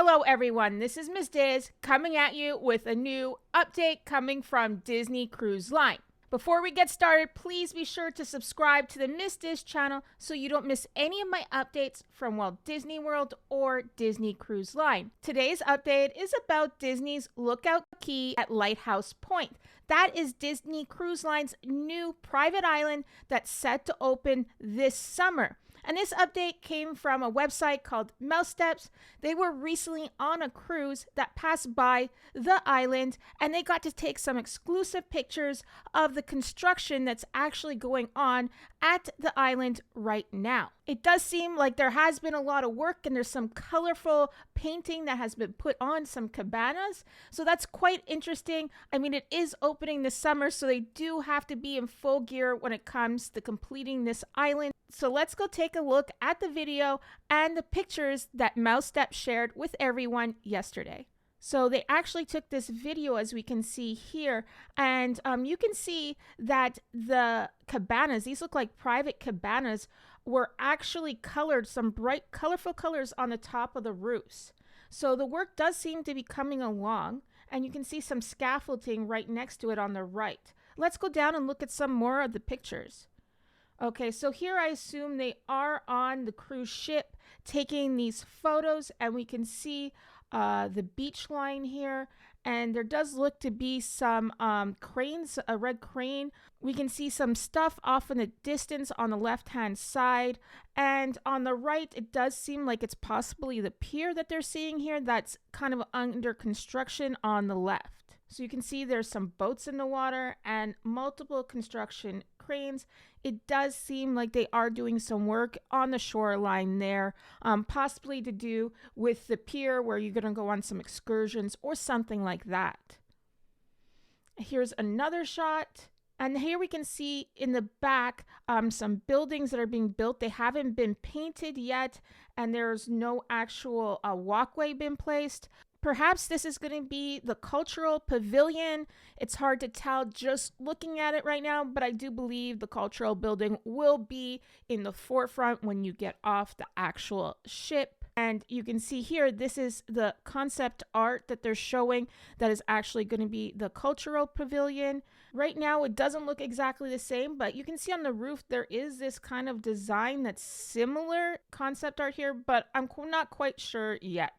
Hello everyone, this is Miss Diz coming at you with a new update coming from Disney Cruise Line. Before we get started, please be sure to subscribe to the Miss Diz channel so you don't miss any of my updates from Walt Disney World or Disney Cruise Line. Today's update is about Disney's Lookout Cay at Lighthouse Point. That is Disney Cruise Line's new private island that's set to open this summer. And this update came from a website called Steps. They were recently on a cruise that passed by the island, and they got to take some exclusive pictures of the construction that's actually going on at the island right now. It does seem like there has been a lot of work, and there's some colorful painting that has been put on some cabanas. So that's quite interesting. I mean, it is opening this summer, so they do have to be in full gear when it comes to completing this island. So let's go take a look at the video and the pictures that Steps shared with everyone yesterday. So they actually took this video, as we can see here, and you can see that the cabanas, these look like private cabanas, were actually colored some bright, colorful colors on the top of the roofs. So the work does seem to be coming along, and you can see some scaffolding right next to it on the right. Let's go down and look at some more of the pictures. Okay, so here I assume they are on the cruise ship taking these photos, and we can see the beach line here, and there does look to be some cranes, a red crane. We can see some stuff off in the distance on the left-hand side, and on the right, it does seem like it's possibly the pier that they're seeing here that's kind of under construction on the left. So you can see there's some boats in the water and multiple construction cranes. It does seem like they are doing some work on the shoreline there, possibly to do with the pier where you're going to go on some excursions or something like that. Here's another shot. And here we can see in the back some buildings that are being built. They haven't been painted yet, and there's no actual walkway been placed. Perhaps this is going to be the cultural pavilion. It's hard to tell just looking at it right now, but I do believe the cultural building will be in the forefront when you get off the actual ship. And you can see here, this is the concept art that they're showing that is actually going to be the cultural pavilion. Right now, it doesn't look exactly the same, but you can see on the roof, there is this kind of design that's similar concept art here, but I'm not quite sure yet.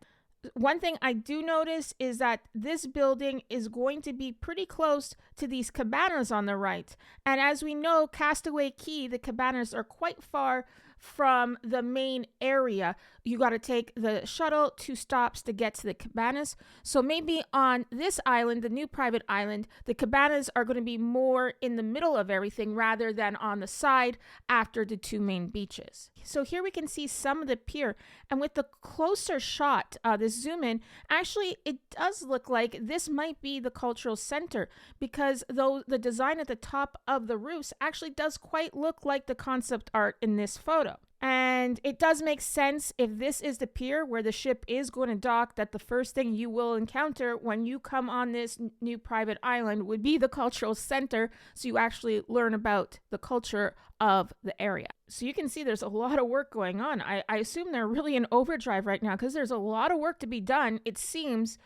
One thing I do notice is that this building is going to be pretty close to these cabanas on the right. And as we know, Castaway Cay, the cabanas are quite far from the main area. You got to take the shuttle 2 stops to get to the cabanas. So maybe on this island, the new private island, the cabanas are going to be more in the middle of everything rather than on the side after the 2 main beaches. So here we can see some of the pier, and with the closer shot, this zoom in, actually it does look like this might be the cultural center, because though the design at the top of the roofs actually does quite look like the concept art in this photo. And it does make sense if this is the pier where the ship is going to dock, that the first thing you will encounter when you come on this new private island would be the cultural center, so you actually learn about the culture of the area. So you can see there's a lot of work going on. I assume they're really in overdrive right now because there's a lot of work to be done, it seems,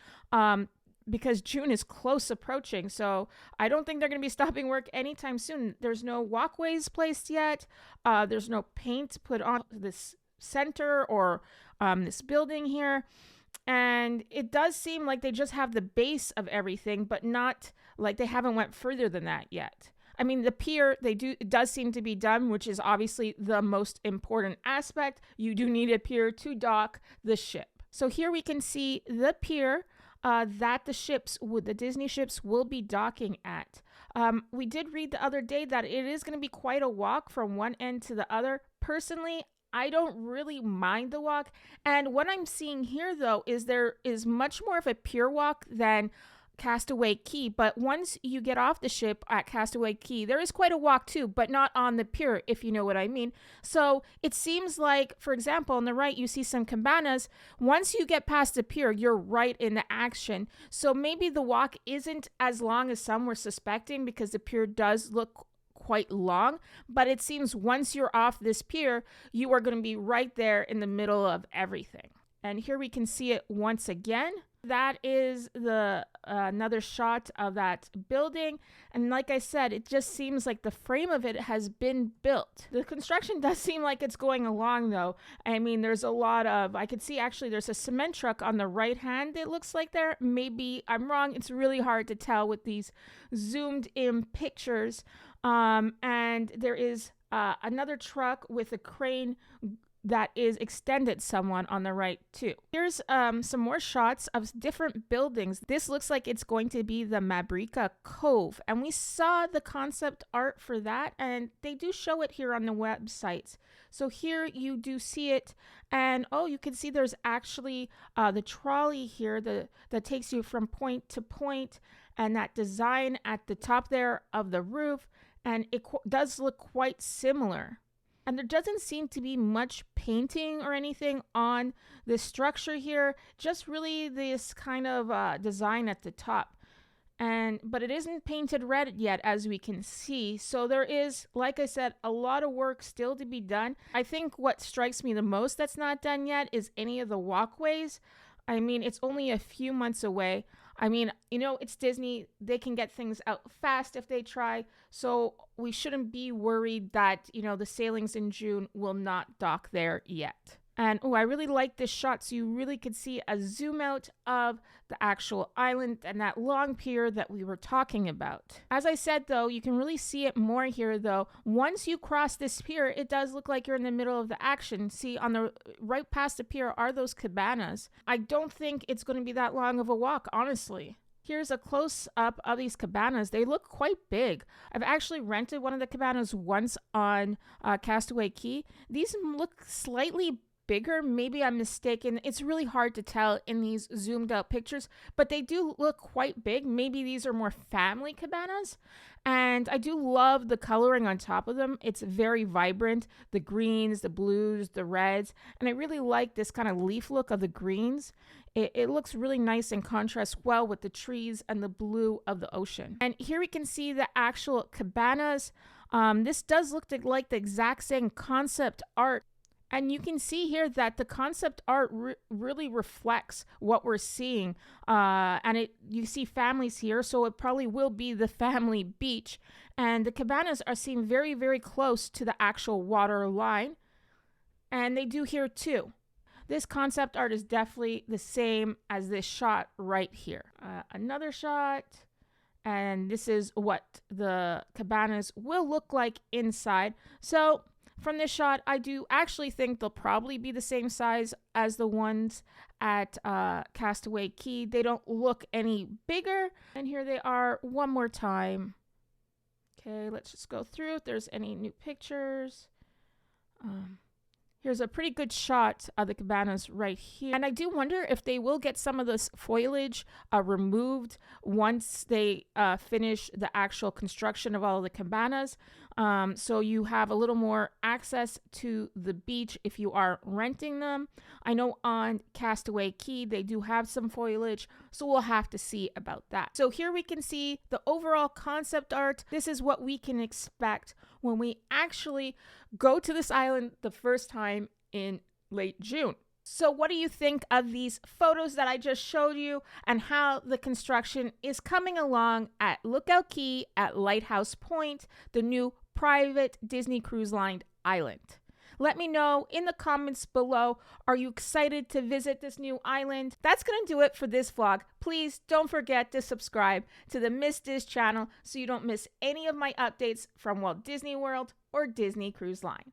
because June is close approaching. So I don't think they're going to be stopping work anytime soon. There's no walkways placed yet. There's no paint put on this center or this building here. And it does seem like they just have the base of everything, but not like they haven't went further than that yet. I mean, the pier, it does seem to be done, which is obviously the most important aspect. You do need a pier to dock the ship. So here we can see the pier that the Disney ships will be docking at. We did read the other day that it is going to be quite a walk from one end to the other. Personally, I don't really mind the walk. And what I'm seeing here, though, is there is much more of a pier walk than Castaway Cay, but once you get off the ship at Castaway Cay, there is quite a walk too, but not on the pier, if you know what I mean. So it seems like, for example, on the right, you see some cabanas. Once you get past the pier, you're right in the action. So maybe the walk isn't as long as some were suspecting, because the pier does look quite long, but it seems once you're off this pier, you are going to be right there in the middle of everything. And here we can see it once again. That is the another shot of that building. And like I said, it just seems like the frame of it has been built. The construction does seem like it's going along though. I mean, there's a lot of, I could see actually there's a cement truck on the right hand, it looks like there. Maybe I'm wrong. It's really hard to tell with these zoomed in pictures. And there is another truck with a crane that is extended somewhat on the right too. Here's some more shots of different buildings. This looks like it's going to be the Mabrika Cove, and we saw the concept art for that, and they do show it here on the websites. So here you do see it, and oh, you can see there's actually the trolley here that takes you from point to point, and that design at the top there of the roof, and it does look quite similar. And there doesn't seem to be much painting or anything on the structure here, just really this kind of design at the top. But it isn't painted red yet, as we can see. So there is, like I said, a lot of work still to be done. I think what strikes me the most that's not done yet is any of the walkways. I mean, it's only a few months away. I mean, you know, it's Disney. They can get things out fast if they try. So we shouldn't be worried that, you know, the sailings in June will not dock there yet. And oh, I really like this shot. So you really could see a zoom out of the actual island and that long pier that we were talking about. As I said, though, you can really see it more here, though. Once you cross this pier, it does look like you're in the middle of the action. See, on the right past the pier are those cabanas. I don't think it's going to be that long of a walk, honestly. Here's a close-up of these cabanas. They look quite big. I've actually rented one of the cabanas once on Castaway Cay. These look slightly bigger. Maybe I'm mistaken. It's really hard to tell in these zoomed out pictures, but they do look quite big. Maybe these are more family cabanas. And I do love the coloring on top of them. It's very vibrant. The greens, the blues, the reds. And I really like this kind of leaf look of the greens. It looks really nice and contrasts well with the trees and the blue of the ocean. And here we can see the actual cabanas. This does look like the exact same concept art. And you can see here that the concept art really reflects what we're seeing. And you see families here, so it probably will be the family beach. And the cabanas are seen very, very close to the actual water line. And they do here too. This concept art is definitely the same as this shot right here. Another shot. And this is what the cabanas will look like inside. So from this shot, I do actually think they'll probably be the same size as the ones at Castaway Cay. They don't look any bigger. And here they are one more time. Okay, let's just go through if there's any new pictures. Here's a pretty good shot of the cabanas right here. And I do wonder if they will get some of this foliage removed once they finish the actual construction of all of the cabanas. So you have a little more access to the beach if you are renting them. I know on Castaway Cay, they do have some foliage, so we'll have to see about that. So here we can see the overall concept art. This is what we can expect when we actually go to this island the first time in late June. So what do you think of these photos that I just showed you and how the construction is coming along at Lookout Cay at Lighthouse Point, the new private Disney Cruise Line island? Let me know in the comments below. Are you excited to visit this new island? That's going to do it for this vlog. Please don't forget to subscribe to the Miss Diz channel so you don't miss any of my updates from Walt Disney World or Disney Cruise Line.